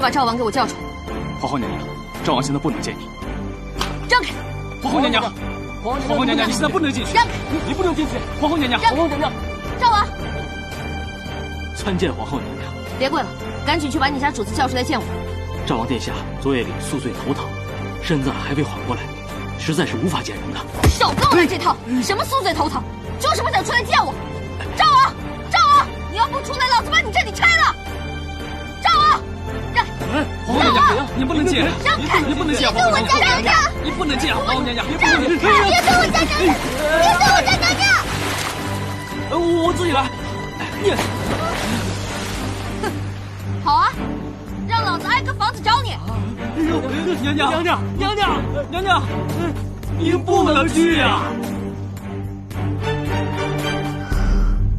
把赵王给我叫出来。皇后娘娘，赵王现在不能见你。让开！皇后娘娘，皇后娘娘，你现在不能进去。让开！你不能进去。皇后娘娘，皇后娘娘，赵王，参见皇后娘娘。别跪了，赶紧去把你家主子叫出来见我。赵王殿下昨夜里宿醉头疼，身子还未缓过来，实在是无法见人的。少跟我来这套！什么宿醉头疼，就是不想出来见我。赵王，赵王，你要不出来，老子把你这里拆了！赵王，让开！皇后娘娘，你不能见，你不能见皇后娘娘，你不能见皇后娘娘，别跟我家娘娘，别跟我家娘娘！我自己来。你，好啊，让老子挨个房子找你。娘娘，娘娘，娘娘，娘娘，您不能去呀！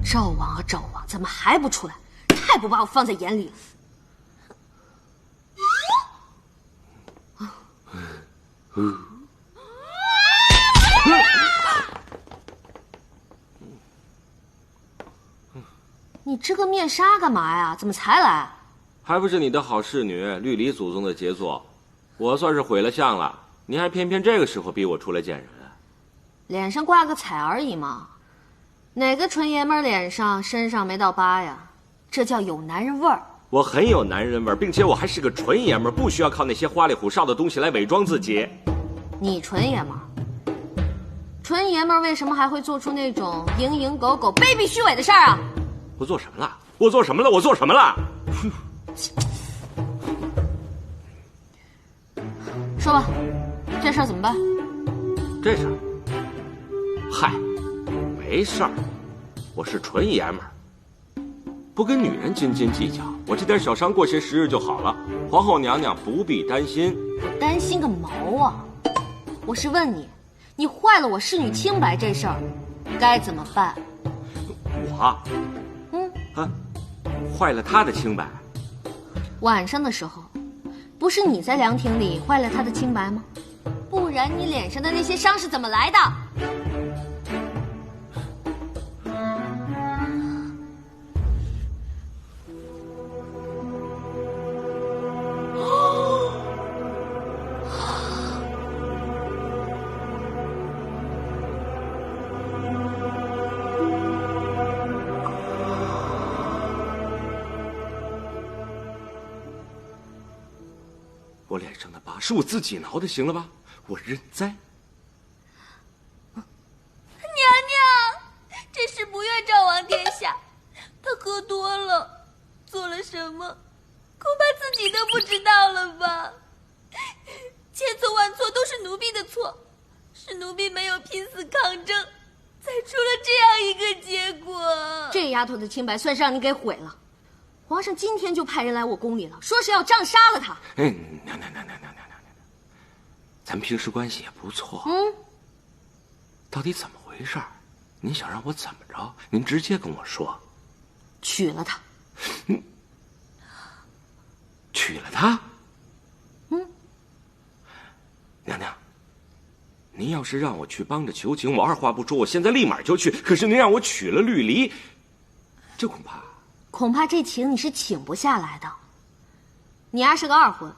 赵王啊，赵王，怎么还不出来？太不把我放在眼里了。你织个面纱干嘛呀？怎么才来？还不是你的好侍女绿篱祖宗的杰作，我算是毁了相了，你还偏偏这个时候逼我出来见人。脸上挂个彩而已嘛，哪个纯爷们脸上身上没到疤呀？这叫有男人味儿。我很有男人味儿，并且我还是个纯爷们儿，不需要靠那些花里胡哨的东西来伪装自己。你纯爷们儿，纯爷们儿为什么还会做出那种蝇营狗苟、卑鄙虚伪的事儿啊？我做什么了？我做什么了？我做什么了？说吧，这事儿怎么办？这事儿，嗨，没事儿，我是纯爷们儿，不跟女人斤斤计较，我这点小伤过些时日就好了。皇后娘娘不必担心。担心个毛啊！我是问你，你坏了我侍女清白这事儿，该怎么办？我，坏了她的清白。晚上的时候，不是你在凉亭里坏了她的清白吗？不然你脸上的那些伤是怎么来的？我脸上的疤是我自己挠的，行了吧？我认栽。娘娘，这事不怨赵王殿下，他喝多了，做了什么，恐怕自己都不知道了吧？千错万错都是奴婢的错，是奴婢没有拼死抗争，才出了这样一个结果。这丫头的清白算是让你给毁了。皇上今天就派人来我宫里了，说是要杖杀了他。娘，咱平时关系也不错。到底怎么回事？您想让我怎么着？您直接跟我说。娶了他。娶了他？娘娘，您要是让我去帮着求情，我二话不说，我现在立马就去。可是您让我娶了绿篱，这恐怕这情你是请不下来的。你丫是个二婚，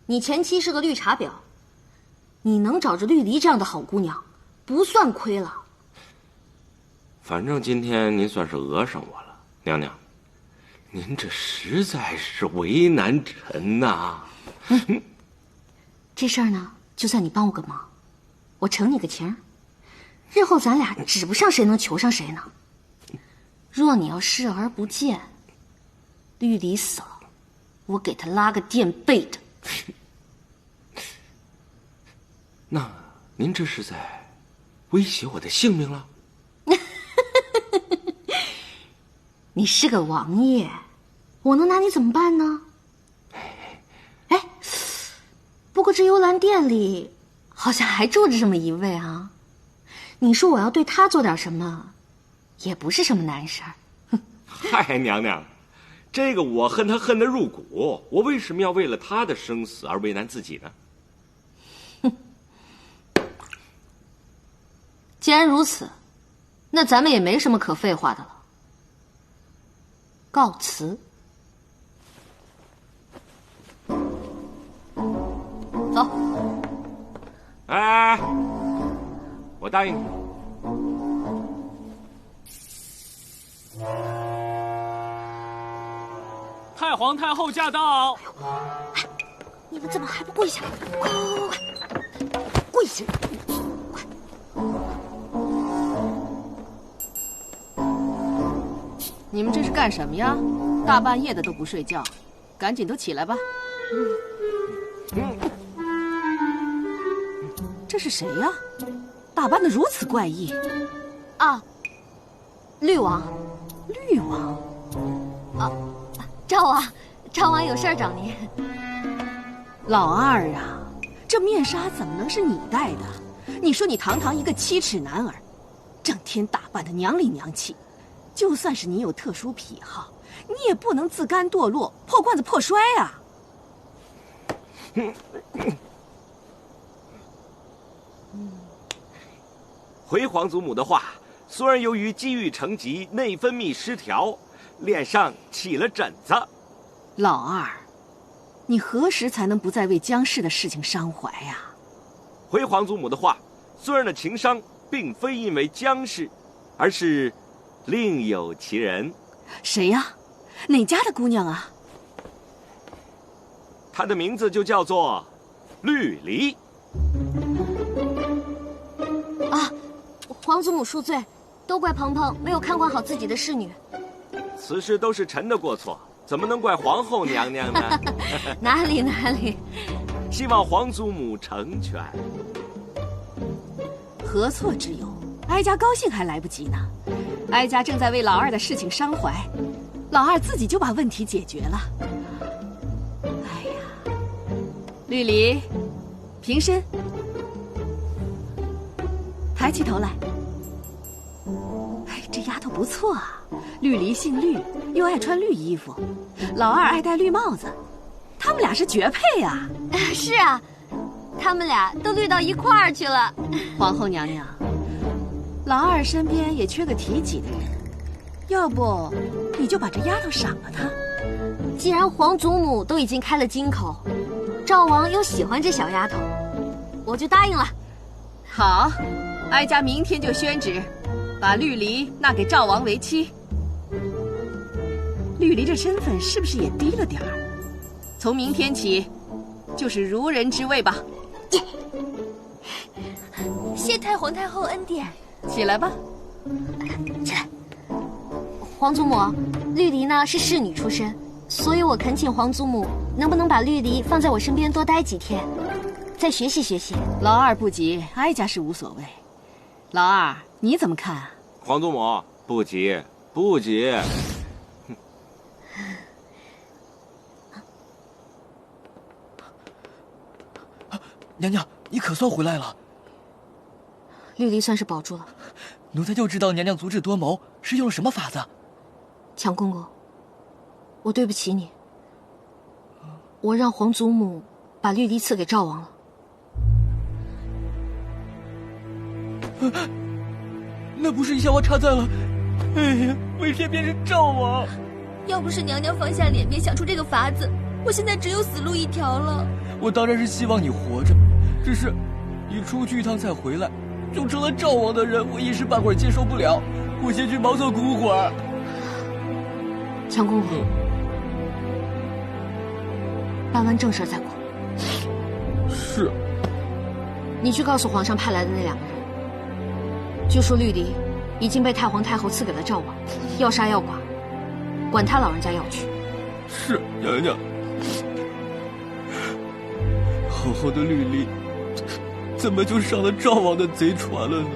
你前妻是个绿茶婊，你能找着绿篱这样的好姑娘，不算亏了。反正今天您算是讹上我了，娘娘，您这实在是为难臣呐。这事儿呢，就算你帮我个忙，我承你个情，日后咱俩指不上谁能求上谁呢。若你要视而不见，绿篱死了，我给他拉个垫背的。那您这是在威胁我的性命了？你是个王爷，我能拿你怎么办呢？哎，不过这幽兰殿里好像还住着这么一位啊。你说我要对他做点什么，也不是什么难事儿。嗨，娘娘，这个我恨他恨得入骨，我为什么要为了他的生死而为难自己呢？既然如此，那咱们也没什么可废话的了。告辞。我答应你。太皇太后驾到！你们怎么还不跪下？快快快快，跪下！快！你们这是干什么呀？大半夜的都不睡觉，赶紧都起来吧。这是谁呀？打扮得如此怪异。啊，绿王。绿王。啊，赵王，赵王有事儿找您。老二啊，这面纱怎么能是你戴的？你说你堂堂一个7尺男儿，整天打扮得娘里娘气，就算是你有特殊癖好，你也不能自甘堕落，破罐子破摔啊！回皇祖母的话，孙儿由于积郁成疾，内分泌失调，脸上起了疹子。老二，你何时才能不再为姜氏的事情伤怀呀？回皇祖母的话，孙儿的情伤并非因为姜氏，而是另有其人。谁呀？哪家的姑娘啊？她的名字就叫做绿篱。啊，皇祖母恕罪，都怪鹏鹏没有看管好自己的侍女。此事都是臣的过错，怎么能怪皇后娘娘呢？哪里哪里，希望皇祖母成全。何错之有？哀家高兴还来不及呢。哀家正在为老二的事情伤怀，老二自己就把问题解决了。哎呀，绿篱，平身，抬起头来。哎，这丫头不错啊，绿篱姓绿，又爱穿绿衣服，老二爱戴绿帽子，他们俩是绝配啊！是啊，他们俩都绿到一块儿去了。皇后娘娘，老二身边也缺个提己的人，要不你就把这丫头赏了她。既然皇祖母都已经开了金口，赵王又喜欢这小丫头，我就答应了。好，哀家明天就宣旨，把绿篱纳给赵王为妻。绿篱这身份是不是也低了点儿？从明天起，就是如人之位吧。谢太皇太后恩典。起来吧。起来。皇祖母，绿篱呢是侍女出身，所以我恳请皇祖母能不能把绿篱放在我身边多待几天，再学习学习。老二不急，哀家是无所谓。老二，你怎么看啊？皇祖母，不急，不急。娘娘，你可算回来了。绿篱算是保住了。奴才就知道娘娘足智多谋，是用了什么法子？强公公，我对不起你，我让皇祖母把绿篱赐给赵王了。那不是一下我插在了，哎呀，为偏偏是赵王。要不是娘娘放下脸面想出这个法子，我现在只有死路一条了。我当然是希望你活着，只是你出去一趟再回来，就成了赵王的人，我一时半会儿接受不了。我先去茅厕哭会儿。强公公，办完正事再哭。是。你去告诉皇上派来的那2个人，就说绿篱已经被太皇太后赐给了赵王，要杀要剐，管他老人家要去。是，娘娘。好好的绿篱，怎么就上了赵王的贼船了呢？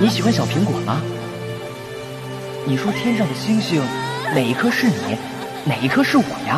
你喜欢小苹果吗？你说天上的星星，哪一颗是你，哪一颗是我呀？